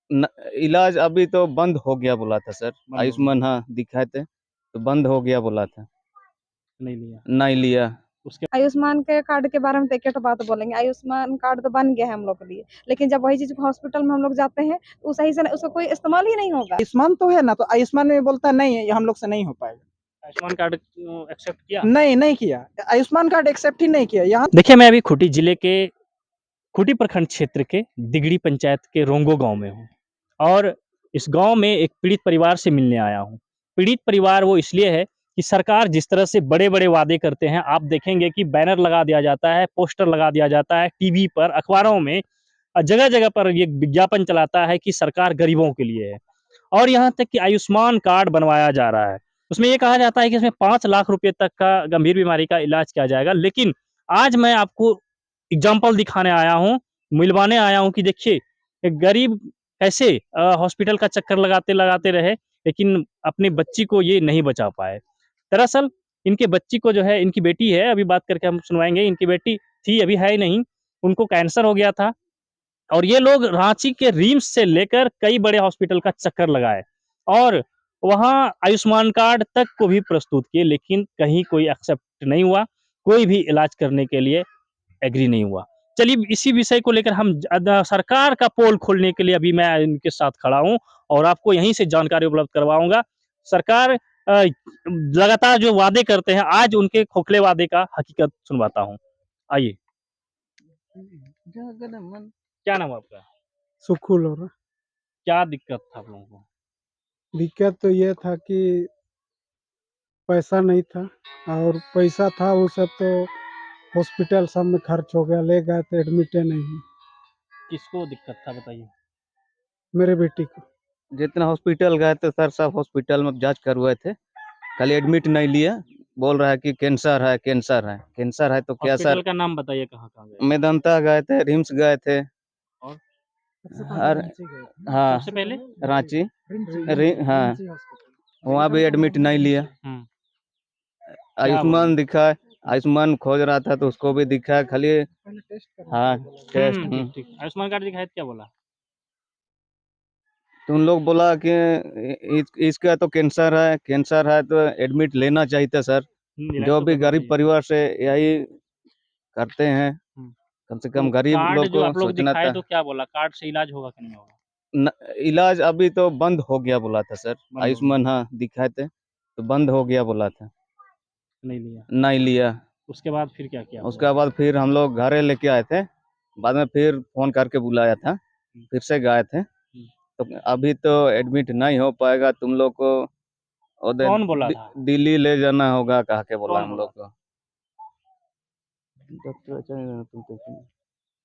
न, इलाज अभी तो बंद हो गया बोला था सर। बंद हो आयुष्मान हाँ दिखाए थे तो बंद हो गया बोला था। नहीं लिया नहीं लिया। उसके आयुष्मान के कार्ड के बारे में तो एक बात बोलेंगे, आयुष्मान कार्ड तो बन गया है हम लोग के लिए, लेकिन जब वही चीज हॉस्पिटल में हम लोग जाते हैं तो वो सही से उसका कोई इस्तेमाल ही नहीं होगा। आयुष्मान तो है ना, तो आयुष्मान में बोलता नहीं है, ये हम लोग से नहीं हो पाएगा। आयुष्मान कार्ड एक्सेप्ट किया नहीं किया, आयुष्मान कार्ड एक्सेप्ट ही नहीं किया यहाँ। देखिए, मैं अभी खूंटी जिले के खूंटी प्रखंड क्षेत्र के दिगड़ी पंचायत के रोंगो गांव में हूँ और इस गांव में एक पीड़ित परिवार से मिलने आया हूँ। पीड़ित परिवार वो इसलिए है कि सरकार जिस तरह से बड़े-बड़े वादे करते हैं, आप देखेंगे कि बैनर लगा दिया जाता है, पोस्टर लगा दिया जाता है, टीवी पर, अखबारों में जगह-जगह पर ये विज्ञापन चलाता है कि सरकार गरीबों के लिए है और यहाँ तक कि आयुष्मान कार्ड बनवाया जा रहा है। उसमें ये कहा जाता है कि इसमें 5 लाख रुपए तक का गंभीर बीमारी का इलाज किया जाएगा। लेकिन आज मैं आपको एग्जाम्पल दिखाने आया हूँ, मिलवाने आया हूँ कि देखिए, एक गरीब कैसे हॉस्पिटल का चक्कर लगाते रहे, लेकिन अपनी बच्ची को ये नहीं बचा पाए। दरअसल इनके बच्ची को जो है, इनकी बेटी है, अभी बात करके हम सुनवाएँगे, इनकी बेटी थी, अभी है ही नहीं, उनको कैंसर हो गया था और ये लोग रांची के रिम्स से लेकर कई बड़े हॉस्पिटल का चक्कर लगाए और वहाँ आयुष्मान कार्ड तक को भी प्रस्तुत किए, लेकिन कहीं कोई एक्सेप्ट नहीं हुआ, कोई भी इलाज करने के लिए एग्री नहीं हुआ। चलिए इसी विषय को लेकर हम सरकार का पोल खोलने के लिए अभी मैं इनके साथ खड़ा हूँ और आपको यहीं से जानकारी उपलब्ध करवाऊँगा। सरकार लगातार जो वादे करते हैं, आज उनके खोखले वादे का हकीकत सुनवाता हूँ। आइए। क्या नाम है आपका? सुकुल हो रहा। क्या दिक्कत था आप लोगों को? दिक्कत तो ये था कि पैसा नहीं था, और पैसा था वो सब तो हॉस्पिटल सब में खर्च हो गया, ले गए तो एडमिटे नहीं हुए। किसको दिक्कत था बताइए? मेरे बेटी को। जितना हॉस्पिटल गए थे सर, सब हॉस्पिटल में जांच करवाए थे, खाली एडमिट नहीं लिया। बोल रहा है कि कैंसर है, कैंसर है, कैंसर है तो क्या हॉस्पिटल सर। का नाम बताइए कहाँ-कहाँ गए? मेदांता गए थे, रिम्स गए थे और हर हाँ सबसे पहले? रांची हाँ हॉस्पिटल वहाँ भी एडमिट नहीं लिया। हुँ, क्या बोला? आयुष्मान दिखा, आयुष्मान खोज रहा था तो उसको भी दिखा, खाली पहले टेस्ट हाँ टेस्ट ठीक। आयुष्मान कार्ड दिखाए तो क्या बोला? तो उन लोग बोला कि इसका तो कैंसर है तो एडमिट लेना चाहिए था सर। इलाज जो तो भी करना गरीब चाहिए। परिवार से यही करते हैं, हुँ, कम से तो कम गरीब कार्ड लोग जो को आप लोग सोचना दिखाए था। तो क्या बोला? कार्ड से इलाज होगा कि नहीं होगा? न, इलाज अभी तो बंद हो गया बोला था सर। बंद हो गया, आयुष्मान हाँ दिखाए थे तो बंद हो गया बोला था। नहीं लिया। नहीं लिया। उसके बाद फिर क्या किया उसके आपने? बाद फिर हम लोग घरे लेके आए थे, बाद में फिर फोन करके बुलाया था, हुँ, फिर से गए थे। हुँ। तो अभी तो एडमिट नहीं हो पाएगा, तुम लोग को उधर कौन बोला था? दिल्ली ले जाना होगा कहा के बोला कौन हम बोला लोग था? को। डॉक्टर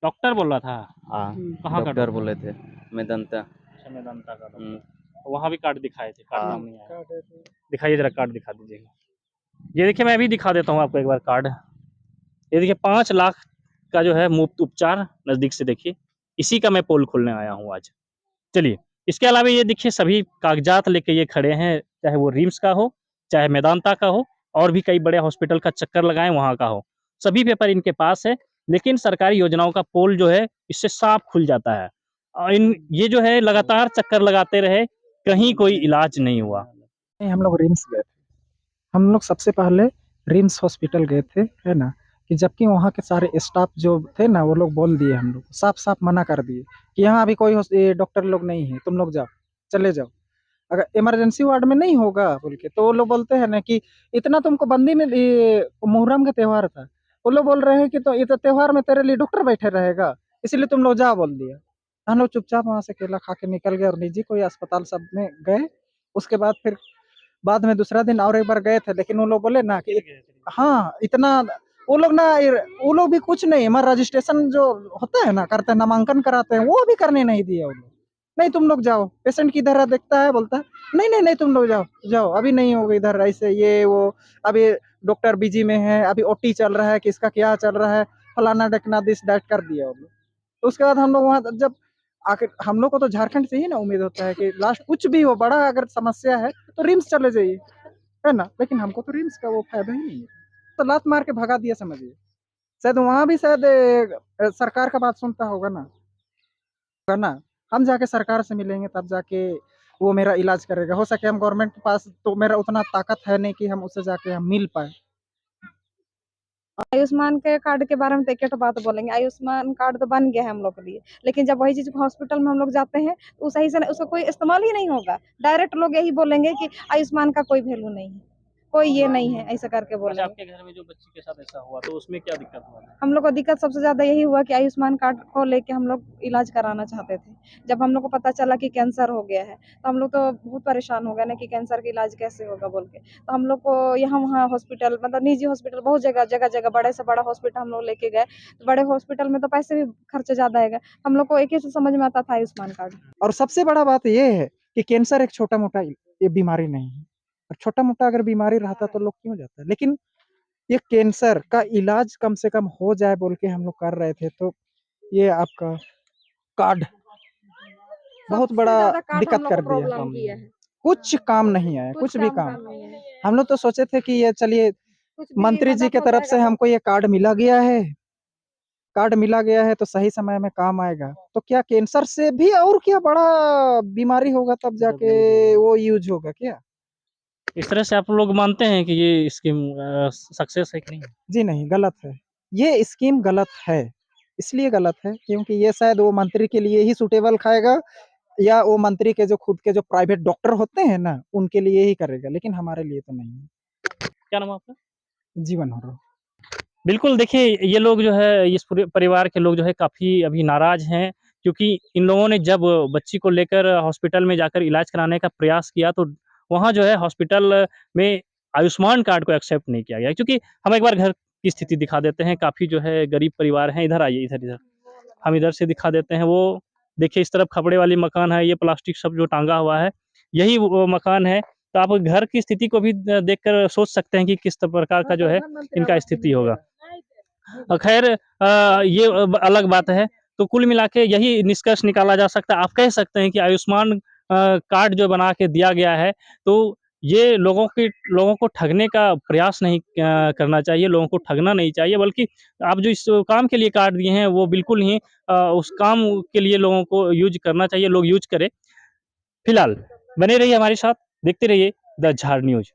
डॉक्टर बोल रहा था? हाँ कहाँ का डॉक्टर डॉक्टर? बोले थे मेदांता। अच्छा, मेदांता का हम्म, डॉक्टर। वहाँ भी कार्ड दिखाए थे, कार्ड हाँ काम नहीं आया। दिखाइए ज़रा कार्ड दिखा दीजिएगा। ये देखिए मैं अभी दिखा देता हूँ आपको एक बार कार्ड। ये देखिए 5 लाख का जो है मुफ्त उपचार, नज़दीक से देखिए। इसी का मैं पोल खोलने आया हूँ आज। चलिए, इसके अलावा ये देखिए सभी कागज़ात लेके ये खड़े हैं, चाहे वो रिम्स का हो, चाहे मेदांता का हो और भी कई बड़े हॉस्पिटल का चक्कर लगाएँ वहाँ का हो। सभी पेपर इनके पास है, लेकिन सरकारी योजनाओं का पोल जो है इससे साफ खुल जाता है। इन ये जो है लगातार चक्कर लगाते रहे, कहीं कोई इलाज नहीं हुआ। नहीं, हम लोग रिम्स गए थे। हम लोग सबसे पहले रिम्स हॉस्पिटल गए थे, है ना? कि जबकि वहाँ के सारे स्टाफ जो थे ना, वो लोग बोल दिए, हम लोग साफ-साफ मना कर दिए कि यहाँ अभी कोई डॉक्टर लोग नहीं है, तुम लोग जाओ, चले जाओ। अगर इमरजेंसी वार्ड में नहीं होगा बोल के, तो वो लोग बोलते हैं ना कि इतना तुमको बंदी में मुहर्रम का त्योहार था। वो लोग बोल रहे हैं कि तो ये तो त्योहार में तेरे लिए डॉक्टर बैठे रहेगा, इसीलिए तुम लोग जाओ बोल दिया। हम लोग चुपचाप वहाँ से केला खा के निकल गए और निजी कोई अस्पताल सब में गए। उसके बाद में दूसरा दिन और एक बार गए थे, लेकिन वो लोग बोले ना कि हाँ, इतना वो लोग ना, वो लोग भी कुछ नहीं, हमारा रजिस्ट्रेशन जो होता है ना, करते हैं, नामांकन कराते हैं, वो भी करने नहीं दिया वो लोग। नहीं तुम लोग जाओ, पेशेंट किधर है देखता है, बोलता है नहीं नहीं नहीं तुम लोग जाओ जाओ, अभी नहीं होगा इधर, ऐसे ये वो, अभी डॉक्टर बिजी में है, अभी ओटी चल रहा है, किसका क्या चल रहा है, फलाना ढकना दिस दैट कर दिया वो लोग। तो उसके बाद हम लोग वहाँ जब आखिर हम लोग को तो झारखंड से ही ना उम्मीद होता है कि लास्ट कुछ भी हो, बड़ा अगर समस्या है तो रिम्स चले जाइए, है ना? लेकिन हमको तो रिम्स का वो फायदा ही नहीं है, तो लात मार के भगा दिया समझिए। शायद वहाँ भी शायद सरकार का बात सुनता होगा ना, हम जाके सरकार से मिलेंगे तब जाके वो मेरा इलाज करेगा। हो सके हम गवर्नमेंट के पास, तो मेरा उतना ताकत है नहीं कि हम उससे जाके हम मिल पाए। आयुष्मान के कार्ड के बारे में तो एक ही बात बोलेंगे, आयुष्मान कार्ड तो बन गया है हम लोग के लिए, लेकिन जब वही चीज हॉस्पिटल में हम लोग जाते हैं तो सही से उसका कोई इस्तेमाल ही नहीं होगा। डायरेक्ट लोग यही बोलेंगे कि आयुष्मान का कोई वैल्यू नहीं है, कोई ये नहीं है, ऐसा करके अच्छा, बोलेंगे। आपके घर में जो बच्ची के साथ ऐसा हुआ तो उसमें क्या दिक्कत हुआ था? हम लोग को दिक्कत सबसे ज्यादा यही हुआ कि आयुष्मान कार्ड को लेके हम लोग इलाज कराना चाहते थे। जब हम लोग को पता चला कि कैंसर हो गया है तो हम लोग तो बहुत परेशान हो गए ना कि कैंसर का इलाज कैसे होगा बोल के। तो हम लोग को यहाँ वहाँ हॉस्पिटल, मतलब निजी हॉस्पिटल बहुत जगह जगह जगह बड़े से बड़ा हॉस्पिटल हम लोग लेके गए। तो बड़े हॉस्पिटल में तो पैसे भी खर्चे ज्यादा आएगा। हम लोग को एक ही से समझ में आता था आयुष्मान कार्ड। और सबसे बड़ा बात ये है कि कैंसर एक छोटा-मोटा ये बीमारी नहीं है। और छोटा-मोटा अगर बीमारी रहता तो लोग क्यों जाता? लेकिन ये कैंसर का इलाज कम से कम हो जाए बोल के हम लोग कर रहे थे, तो ये आपका कार्ड बहुत सबसे बड़ा ज्यादा कार्ड हम दिक्कत लोग कर को दिया। प्रॉब्लम किया है। कुछ काम नहीं आया, कुछ भी काम। नहीं है। हम लोग तो सोचे थे कि ये चलिए कुछ भी मंत्री जी मदद के हो तरफ से जाएगा हमको ये कार्ड मिला गया है। कार्ड मिला गया है तो सही समय में काम आएगा। तो क्या कैंसर से भी और क्या बड़ा बीमारी होगा तब जाके वो यूज़ होगा क्या? इस तरह से आप लोग मानते हैं कि ये स्कीम सक्सेस है कि नहीं? जी नहीं, गलत है। ये स्कीम गलत है। इसलिए गलत है क्योंकि ये शायद वो मंत्री के लिए ही सूटेबल खाएगा, या वो मंत्री के जो खुद के जो प्राइवेट डॉक्टर होते हैं ना, उनके लिए ही करेगा, लेकिन हमारे लिए तो नहीं है। क्या नाम है आपका? जीवन हो रहा। बिल्कुल, देखिए ये लोग जो है इस पूरे परिवार के लोग जो है काफ़ी अभी नाराज़ हैं, क्योंकि इन लोगों ने जब बच्ची को लेकर हॉस्पिटल में जाकर इलाज कराने का प्रयास किया तो वहाँ जो है हॉस्पिटल में आयुष्मान कार्ड को एक्सेप्ट नहीं किया गया। क्योंकि हम एक बार घर की स्थिति दिखा देते हैं, काफ़ी जो है गरीब परिवार हैं, इधर आइए, इधर। हम इधर से दिखा देते हैं, वो देखिए इस तरफ खपड़े वाली मकान है, ये प्लास्टिक सब जो टाँगा हुआ है, यही वो मकान है। तो आप घर की स्थिति को भी देखकर सोच सकते हैं कि किस प्रकार का जो है इनका स्थिति होगा। खैर ये अलग बात है। तो कुल मिला के यही निष्कर्ष निकाला जा सकता है। आप कह सकते हैं कि आयुष्मान कार्ड जो बना के दिया गया है, तो ये लोगों को ठगने का प्रयास नहीं करना चाहिए, लोगों को ठगना नहीं चाहिए, बल्कि आप जो इस काम के लिए कार्ड दिए हैं, वो बिल्कुल ही उस काम के लिए लोगों को यूज़ करना चाहिए, लोग यूज़ करें। फिलहाल बने रहिए हमारे साथ, देखते रहिए द झाड़ न्यूज़।